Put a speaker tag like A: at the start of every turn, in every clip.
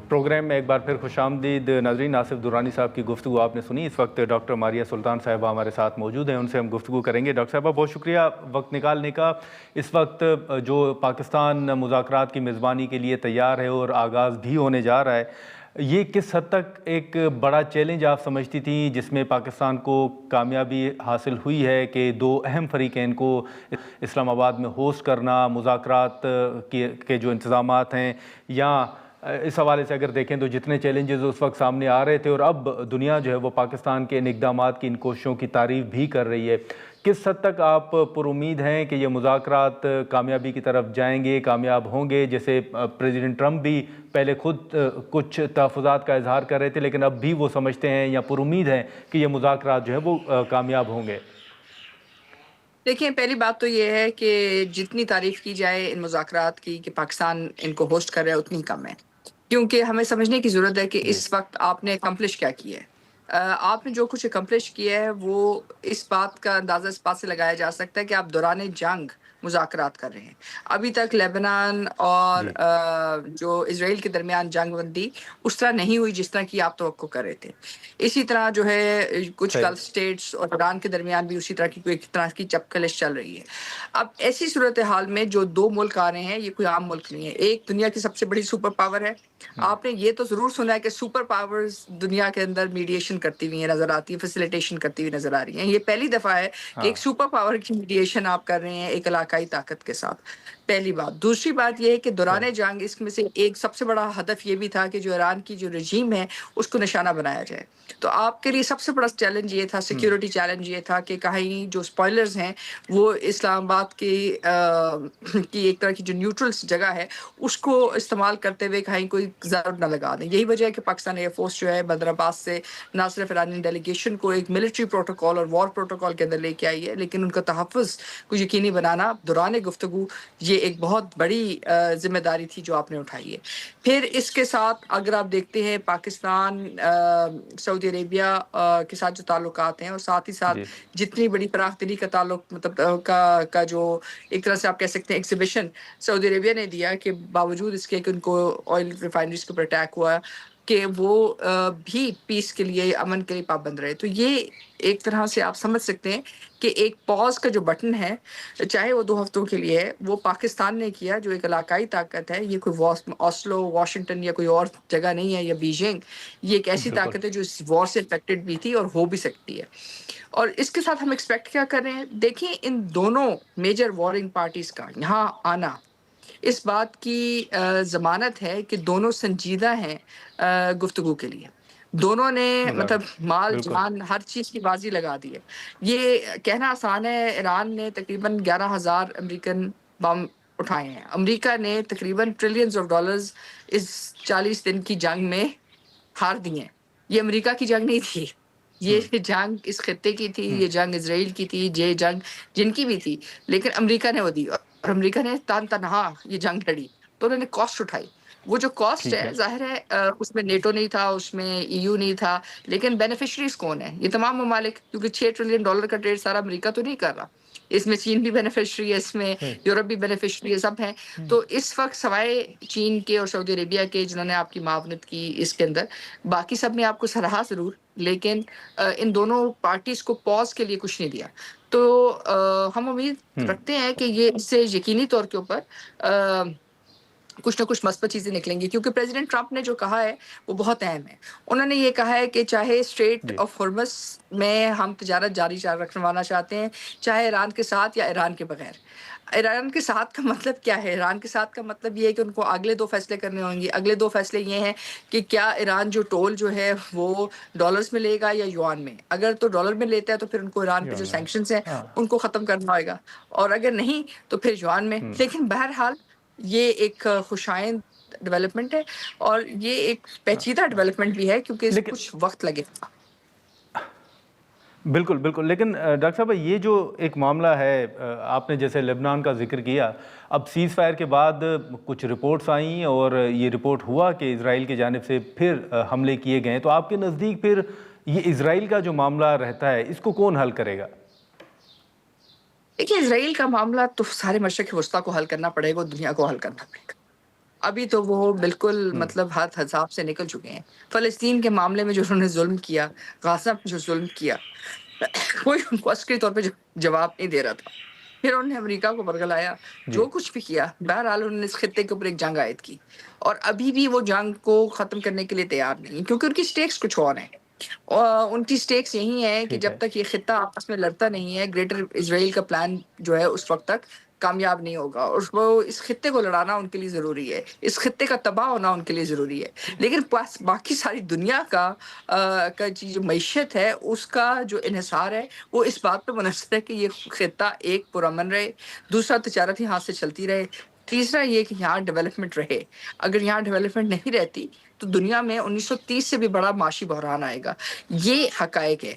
A: Programme میں ایک بار پھر خوش آمدید ناظرین. آصف درانی صاحب کی گفتگو آپ نے سنی. اس وقت ڈاکٹر ماریہ سلطان صاحبہ ہمارے ساتھ موجود ہیں, ان سے ہم گفتگو کریں گے. ڈاکٹر صاحبہ بہت شکریہ وقت نکالنے کا. اس وقت جو پاکستان مذاکرات کی میزبانی کے لیے تیار ہے اور آغاز بھی ہونے جا رہا ہے, یہ کس حد تک ایک بڑا چیلنج آپ سمجھتی تھیں جس میں پاکستان کو کامیابی حاصل ہوئی ہے کہ دو اہم فریقین کو اسلام آباد میں ہوسٹ کرنا, مذاکرات کے جو انتظامات ہیں, یا اس حوالے سے اگر دیکھیں تو جتنے چیلنجز اس وقت سامنے آ رہے تھے اور اب دنیا جو ہے وہ پاکستان کے ان اقدامات کی, ان کوششوں کی تعریف بھی کر رہی ہے, کس حد تک آپ پر امید ہیں کہ یہ مذاکرات کامیابی کی طرف جائیں گے, کامیاب ہوں گے؟ جیسے پریزیڈنٹ ٹرمپ بھی پہلے خود کچھ تحفظات کا اظہار کر رہے تھے, لیکن اب بھی وہ سمجھتے ہیں یا پر امید ہیں کہ یہ مذاکرات جو ہیں وہ کامیاب ہوں گے.
B: دیکھیں, پہلی بات تو یہ ہے کہ جتنی تعریف کی جائے ان مذاکرات کی کہ پاکستان ان کو ہوسٹ کر رہا ہے اتنی کم ہے, کیونکہ ہمیں سمجھنے کی ضرورت ہے کہ اس وقت آپ نے اکمپلش کیا کیا ہے. آپ نے جو کچھ اکمپلش کیا ہے وہ اس بات کا اندازہ اس بات سے لگایا جا سکتا ہے کہ آپ دوران جنگ مذاکرات کر رہے ہیں. ابھی تک لیبنان اور جو اسرائیل کے درمیان جنگ بندی اس طرح نہیں ہوئی جس طرح کی آپ توقع کر رہے تھے. اسی طرح جو ہے کچھ گلف سٹیٹس اور ایران کے درمیان بھی اسی طرح کی کوئی طرح کی چپکلش چل رہی ہے. اب ایسی صورتحال میں جو دو ملک آ رہے ہیں, یہ کوئی عام ملک نہیں ہے. ایک دنیا کی سب سے بڑی سپر پاور ہے. آپ نے یہ تو ضرور سنا ہے کہ سپر پاورز دنیا کے اندر میڈیشن کرتی ہوئی نظر آتی ہے, فیسیلیٹیشن کرتی ہوئی نظر آ رہی ہیں. یہ پہلی دفعہ ہے کہ ایک سپر پاور کی میڈیشن آپ کر رہے ہیں ایک علاقائی طاقت کے ساتھ. پہلی بات. دوسری بات یہ ہے کہ دوران جنگ اس میں سے ایک سب سے بڑا ہدف یہ بھی تھا کہ جو ایران کی جو رجیم ہے اس کو نشانہ بنایا جائے. تو آپ کے لیے سب سے بڑا چیلنج یہ تھا, سیکیورٹی چیلنج یہ تھا کہ کہیں جو اسپوائلرز ہیں وہ اسلام آباد کی ایک طرح کی جو نیوٹرل جگہ ہے اس کو استعمال کرتے ہوئے کہیں کوئی ضرب نہ لگا دیں. یہی وجہ ہے کہ پاکستان ایئر فورس جو ہے بندر عباس سے نہ صرف ایرانی ڈیلیگیشن کو ایک ملٹری پروٹوکول اور وار پروٹوکول کے اندر لے کے آئی ہے, لیکن ان کا تحفظ کو یقینی بنانا دوران گفتگو یہ ایک بہت بڑی ذمہ داری تھی جو آپ نے اٹھائی ہے. پھر اس کے ساتھ اگر آپ دیکھتے ہیں پاکستان سعودی عربیہ کے ساتھ جو تعلقات ہیں اور ساتھ ہی ساتھ جتنی بڑی فراخ دلی کا تعلق مطلب کا جو ایک طرح سے آپ کہہ سکتے ہیں ایگزیبیشن سعودی عربیہ نے دیا کہ باوجود اس کے کہ ان کو آئل ریفائنریز کے اوپر اٹیک ہوا کہ وہ بھی پیس کے لیے, امن کے لیے پابند رہے. تو یہ ایک طرح سے آپ سمجھ سکتے ہیں کہ ایک پاز کا جو بٹن ہے, چاہے وہ 2 ہفتوں کے لیے ہے, وہ پاکستان نے کیا جو ایک علاقائی طاقت ہے. یہ کوئی اوسلو, واشنگٹن یا کوئی اور جگہ نہیں ہے, یا بیجنگ. یہ ایک ایسی طاقت ہے جو اس وار سے انفیکٹڈ بھی تھی اور ہو بھی سکتی ہے. اور اس کے ساتھ ہم ایکسپیکٹ کیا کر رہے ہیں؟ دیکھیں, ان دونوں میجر وارنگ پارٹیز کا یہاں آنا اس بات کی ضمانت ہے کہ دونوں سنجیدہ ہیں گفتگو کے لیے. دونوں نے مطلب مال جان ہر چیز کی بازی لگا دی ہے. یہ کہنا آسان ہے, ایران نے تقریباً 11,000 امریکن بم اٹھائے ہیں. امریکہ نے تقریباً ٹریلینز آف ڈالرز اس 40 دن کی جنگ میں ہار دی ہیں. یہ امریکہ کی جنگ نہیں تھی, یہ جنگ اس خطے کی تھی, یہ جنگ اسرائیل کی تھی, یہ جنگ جن کی بھی تھی, لیکن امریکہ نے وہ دی. اور امریکہ نے تنہا یہ جنگ لڑی تو انہوں نے کاسٹ اٹھائی. وہ جو کاسٹ ہے ظاہر ہے اس میں نیٹو نہیں تھا, اس میں ای یو نہیں تھا, لیکن بینیفیشریز کون ہیں؟ یہ تمام ممالک, کیونکہ $6 ٹریلین کا ٹریڈ سارا امریکہ تو نہیں کر رہا. اس میں چین بھی بینیفیشری ہے, اس میں یورپ بھی بینیفیشری ہے, سب ہیں. تو اس وقت سوائے چین کے اور سعودی عربیہ کے جنہوں نے آپ کی معاونت کی اس کے اندر, باقی سب نے آپ کو سراہا ضرور, لیکن ان دونوں پارٹیز کو پاز کے لیے کچھ نہیں دیا. تو ہم امید رکھتے ہیں کہ یہ اس سے یقینی طور کے اوپر کچھ نہ کچھ مثبت چیزیں نکلیں گی, کیونکہ پریزیڈنٹ ٹرمپ نے جو کہا ہے وہ بہت اہم ہے. انہوں نے یہ کہا ہے کہ چاہے اسٹریٹ آف ہرمز میں ہم تجارت جاری رکھوانا چاہتے ہیں, چاہے ایران کے ساتھ یا ایران کے بغیر. ایران کے ساتھ کا مطلب کیا ہے؟ ایران کے ساتھ کا مطلب یہ ہے کہ ان کو اگلے 2 فیصلے کرنے ہوں گے. اگلے 2 فیصلے یہ ہیں کہ کیا ایران جو ٹول جو ہے وہ ڈالرز میں لے گا یا یوان میں. اگر تو ڈالر میں لیتا ہے تو پھر ان کو ایران پہ جو سینکشنز ہیں ان کو ختم کرنا ہوئے گا, اور اگر نہیں تو پھر یوان میں. لیکن بہرحال یہ ایک خوشائند ڈیولپمنٹ ہے, اور یہ ایک پیچیدہ ڈیولپمنٹ بھی ہے کیونکہ اس کچھ وقت لگے گا.
A: بالکل بالکل. لیکن ڈاکٹر صاحب یہ جو ایک معاملہ ہے, آپ نے جیسے لبنان کا ذکر کیا, اب سیز فائر کے بعد کچھ رپورٹس آئیں اور یہ رپورٹ ہوا کہ اسرائیل کی جانب سے پھر حملے کیے گئے. تو آپ کے نزدیک پھر یہ اسرائیل کا جو معاملہ رہتا ہے اس کو کون حل کرے گا؟
B: دیکھیے, اسرائیل کا معاملہ تو سارے مشرق وسطیٰ کو حل کرنا پڑے گا, دنیا کو حل کرنا پڑے گا. ابھی تو وہ بالکل مطلب حد حساب سے نکل چکے ہیں. فلسطین کے معاملے میں جو انہوں نے ظلم کیا، غزہ میں جو ظلم کیا، کوئی ان کو عسکری طور پہ جواب نہیں دے رہا تھا. پھر انہوں نے امریکہ کو برگلایا، جو کچھ بھی کیا، بہرحال انہوں نے اس خطے کے اوپر ایک جنگ عائد کی، اور ابھی بھی وہ جنگ کو ختم کرنے کے لیے تیار نہیں ہے، کیونکہ ان کی سٹیکس کچھ اور ہیں. اور ان کی سٹیکس یہی ہیں کہ
A: ٹھیک
B: جب
A: ہے.
B: تک یہ خطہ آپس میں لڑتا نہیں ہے، گریٹر اسرائیل کا پلان جو ہے اس وقت تک کامیاب نہیں ہوگا، اور وہ اس خطے کو لڑانا ان کے لیے ضروری ہے، اس خطے کا تباہ ہونا ان کے لیے ضروری ہے. لیکن باقی ساری دنیا کا جو معیشت ہے اس کا جو انحصار ہے وہ اس بات پہ منحصر ہے کہ یہ خطہ ایک پرامن رہے، دوسرا تجارت یہاں سے چلتی رہے، تیسرا یہ کہ یہاں ڈیولپمنٹ رہے. اگر یہاں ڈیولپمنٹ نہیں رہتی تو دنیا میں 1930 سے بھی بڑا معاشی بحران آئے گا. یہ حقائق ہے.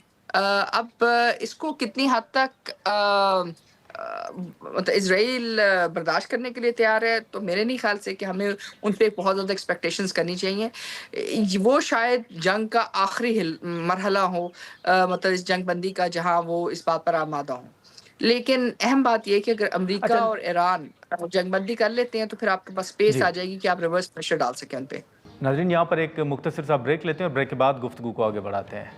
B: اب اس کو کتنی حد تک مطلب اسرائیل برداشت کرنے کے لیے تیار ہے، تو میرے نہیں خیال سے کہ ہمیں ان پہ بہت زیادہ ایکسپیکٹیشنز کرنی چاہیے. وہ شاید جنگ کا آخری مرحلہ ہو، مطلب اس جنگ بندی کا، جہاں وہ اس بات پر آمادہ ہوں. لیکن اہم بات یہ کہ اگر امریکہ
A: اچھا
B: اور ایران جنگ بندی کر لیتے ہیں تو پھر آپ کے پاس اسپیس
A: جی
B: آ جائے گی کہ آپ ریورس پریشر ڈال سکیں ان پہ.
A: ناظرین، یہاں پر ایک مختصر سا بریک لیتے ہیں اور بریک کے بعد گفتگو کو آگے بڑھاتے ہیں.